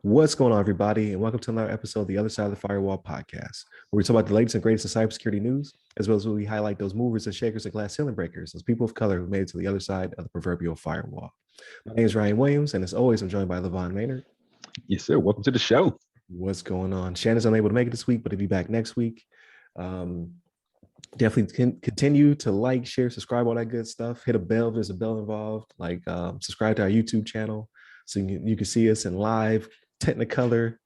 What's going on, everybody, and welcome to another episode of the Other Side of the Firewall podcast, where we talk about the latest and greatest in cybersecurity news, as well as we highlight those movers and shakers and glass ceiling breakers, those people of color who made it to the other side of the proverbial firewall. My name is Ryan Williams, and as always, I'm joined by LeVon Maynard. Yes, sir. Welcome to the show. What's going on? Shannon's unable to make it this week, but he'll be back next week. Definitely continue to like, share, subscribe, all that good stuff. Hit a bell if there's a bell involved. Subscribe to our YouTube channel so you can see us in live Technicolor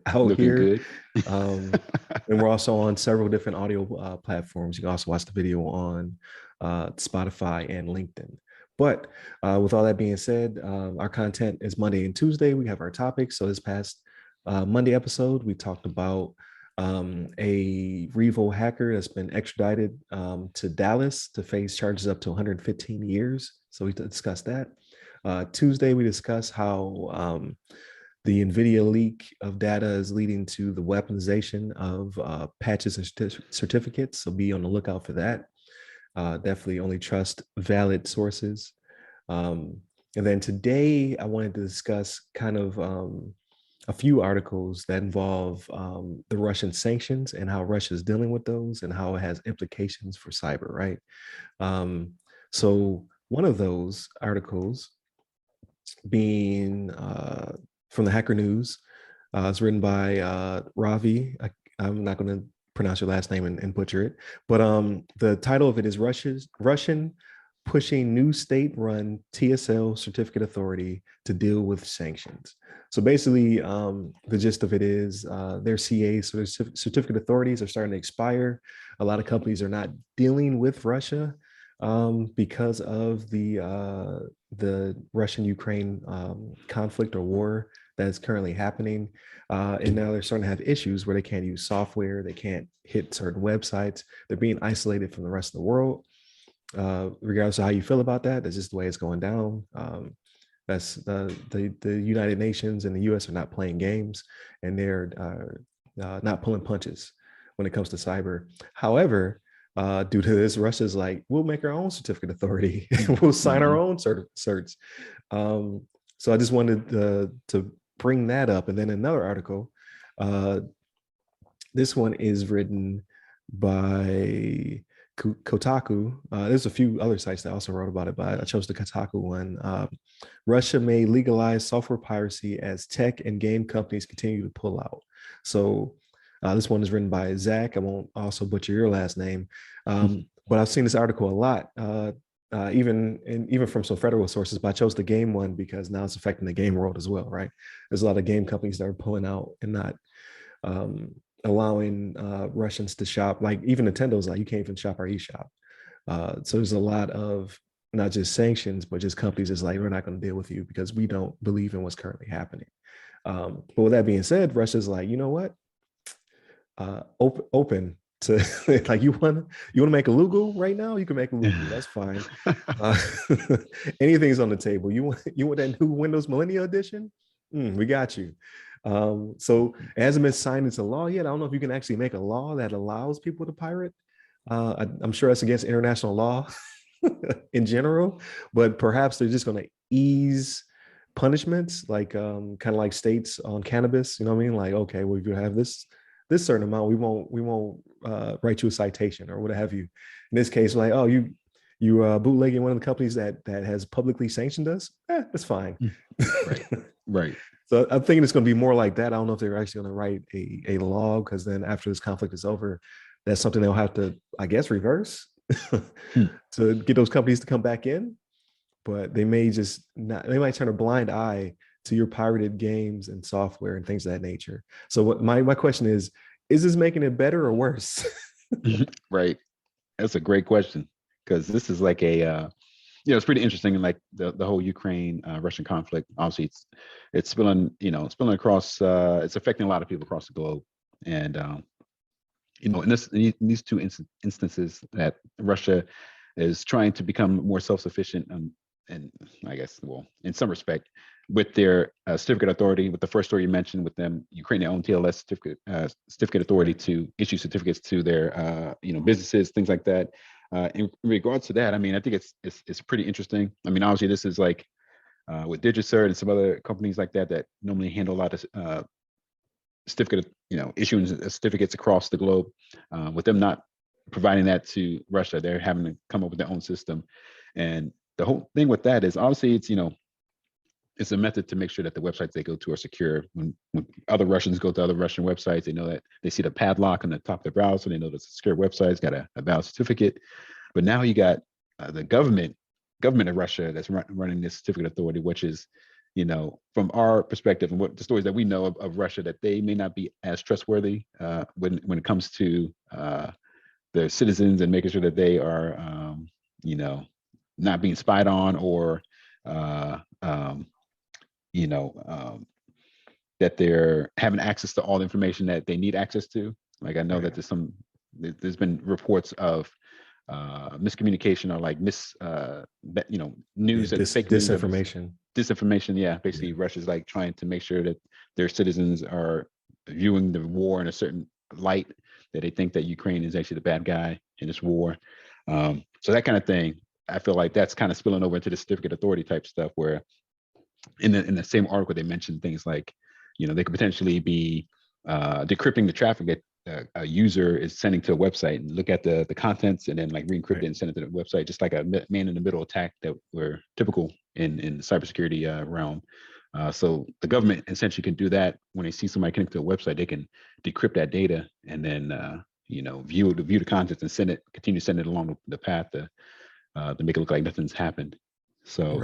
out Looking here. Good. And we're also on several different audio platforms. You can also watch the video on Spotify and LinkedIn. But with all that being said, our content is Monday and Tuesday. We have our topics. So this past Monday episode, we talked about a Revo hacker that's been extradited to Dallas to face charges up to 115 years. So we discussed that. Tuesday, we discussed how the NVIDIA leak of data is leading to the weaponization of patches and certificates. So be on the lookout for that. Definitely only trust valid sources. And then today, I wanted to discuss kind of a few articles that involve the Russian sanctions and how Russia is dealing with those and how it has implications for cyber, right? So one of those articles being from the Hacker News, it's written by Ravi. I'm not going to pronounce your last name and butcher it, but the title of it is Russian pushing new state-run TSL certificate authority to deal with sanctions. So basically, the gist of it is their CA, so their certificate authorities are starting to expire. A lot of companies are not dealing with Russia because of the Russian-Ukraine conflict or war that is currently happening. And now they're starting to have issues where they can't use software, they can't hit certain websites, they're being isolated from the rest of the world. Regardless of how you feel about that, that's just the way it's going down. That's the United Nations and the US are not playing games, and they're not pulling punches when it comes to cyber. However, due to this, Russia's like, we'll make our own certificate authority. We'll sign our own certs. So I just wanted to bring that up. And then another article, this one is written by Kotaku. There's a few other sites that also wrote about it, but I chose the Kotaku one. Russia may legalize software piracy as tech and game companies continue to pull out. So this one is written by Zach. I won't also butcher your last name, but I've seen this article a lot, even from some federal sources. But I chose the game one because now it's affecting the game world as well, right? There's a lot of game companies that are pulling out and not allowing Russians to shop. Like even Nintendo's like, you can't even shop our eShop. So there's a lot of not just sanctions, but just companies is like, we're not going to deal with you because we don't believe in what's currently happening. But with that being said, Russia's like, you know what? Open to like, you want to make a Lugu right now? You can make a Lugu. That's fine. Anything's on the table. You want that new Windows Millennial Edition? We got you. So it hasn't been signed into law yet. I don't know if you can actually make a law that allows people to pirate. I'm sure that's against international law in general, but perhaps they're just going to ease punishments, like kind of like states on cannabis. You know what I mean? Like, okay, well, if you have this certain amount, we won't write you a citation or what have you. In this case, like, oh, you bootlegging one of the companies that has publicly sanctioned us. That's fine. Right. So I'm thinking it's going to be more like that. I don't know if they're actually going to write a law, because then after this conflict is over, that's something they'll have to, I guess, reverse to get those companies to come back in. But they may just not. They might turn a blind eye to your pirated games and software and things of that nature. So what my question is this making it better or worse? Right. That's a great question, because this is like a it's pretty interesting. And like the whole Ukraine Russian conflict, obviously it's spilling across, it's affecting a lot of people across the globe. And in these two instances that Russia is trying to become more self-sufficient, and I guess, well, in some respect, with their certificate authority. With the first story you mentioned, with them, Ukrainian own TLS certificate authority to issue certificates to their businesses, things like that. In regards to that, I mean, I think it's pretty interesting. I mean, obviously, this is like with DigiCert and some other companies like that normally handle a lot of certificate, issuing certificates across the globe. With them not providing that to Russia, they're having to come up with their own system. And the whole thing with that is obviously it's a method to make sure that the websites they go to are secure. When other Russians go to other Russian websites, they know that they see the padlock on the top of the browser. They know it's a secure website. It's got a valid certificate. But now you got the government of Russia that's running this certificate authority, which is, from our perspective and what the stories that we know of Russia, that they may not be as trustworthy when it comes to their citizens and making sure that they are, not being spied on or that they're having access to all the information that they need access to. Like I know that there's been reports of miscommunication or like news and fake news, disinformation. Yeah, basically Russia's like trying to make sure that their citizens are viewing the war in a certain light, that they think that Ukraine is actually the bad guy in this war. So that kind of thing, I feel like that's kind of spilling over into the certificate authority type stuff, where in the same article they mentioned things like, they could potentially be decrypting the traffic that a user is sending to a website, and look at the contents and then like re-encrypt it and send it to the website, just like a man in the middle attack that were typical in the cybersecurity realm. So the government essentially can do that when they see somebody connect to a website. They can decrypt that data and then view the contents and continue to send it along the path to make it look like nothing's happened. So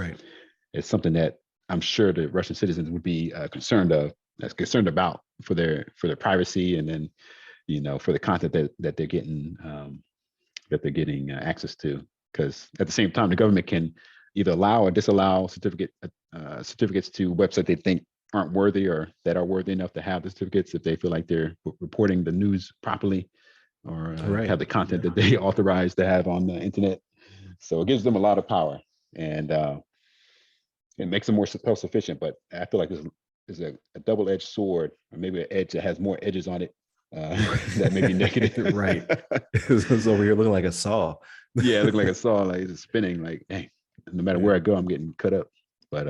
it's something that I'm sure the Russian citizens would be concerned about for their privacy, and then for the content that they're getting access to. Because at the same time, the government can either allow or disallow certificates to websites they think aren't worthy, or that are worthy enough to have the certificates if they feel like they're reporting the news properly, or have the content that they authorize to have on the internet. So it gives them a lot of power, and it makes them more self-sufficient. But I feel like this is a double-edged sword, or maybe an edge that has more edges on it that may be negative. Right. It's over here looking like a saw. Yeah, it looked like a saw, like it's spinning, like, hey, no matter where I go, I'm getting cut up. But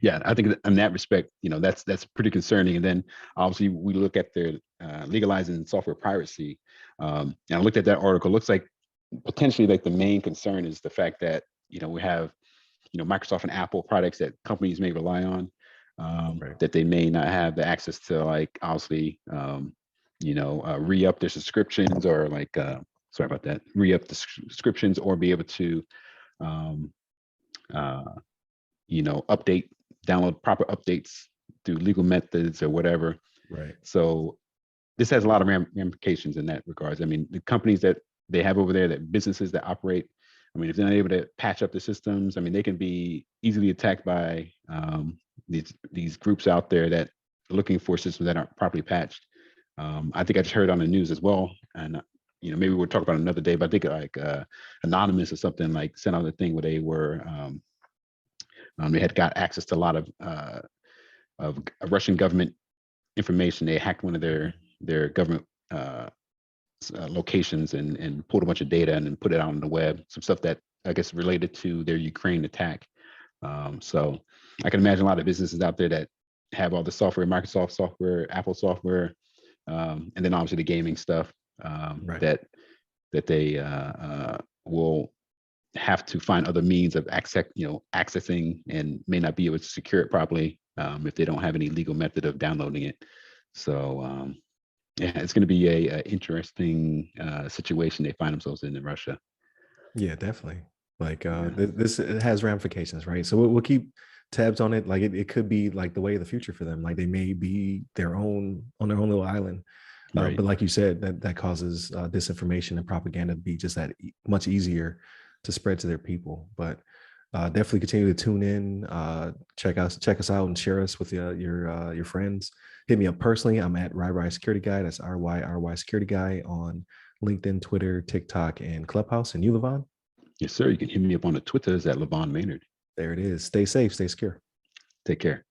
yeah, I think in that respect, that's pretty concerning. And then obviously we look at the legalizing software piracy. And I looked at that article. Looks like potentially like the main concern is the fact that we have Microsoft and Apple products that companies may rely on, that they may not have the access to, like, obviously re-up their subscriptions, or like sorry about that, re-up the subscriptions, or be able to download proper updates through legal methods or whatever. Right. So this has a lot of ramifications in that regards. I mean, the companies that they have over there, that businesses that operate, I mean, if they're not able to patch up the systems, I mean, they can be easily attacked by these groups out there that are looking for systems that aren't properly patched. I think I just heard on the news as well, and maybe we'll talk about it another day, but I think like Anonymous or something, like, sent out a thing where they were they had got access to a lot of Russian government information. They hacked one of their government locations and pulled a bunch of data and then put it out on the web. Some stuff that I guess related to their Ukraine attack. So I can imagine a lot of businesses out there that have all the software, Microsoft software, Apple software, and then obviously the gaming stuff that they will have to find other means of accessing, and may not be able to secure it properly if they don't have any legal method of downloading it. So yeah, it's going to be a interesting situation they find themselves in Russia. Yeah, definitely. Like this it has ramifications, right? So we'll keep tabs on it. Like it could be like the way of the future for them. Like they may be on their own little island. But like you said, that causes disinformation and propaganda to be just that much easier to spread to their people. But definitely continue to tune in, check us out, and share us with your friends. Hit me up personally. I'm at RyRy Security Guy. That's RYRY Security Guy on LinkedIn, Twitter, TikTok, and Clubhouse. And you, LeVon? Yes, sir. You can hit me up on the Twitters at LeVon Maynard. There it is. Stay safe. Stay secure. Take care.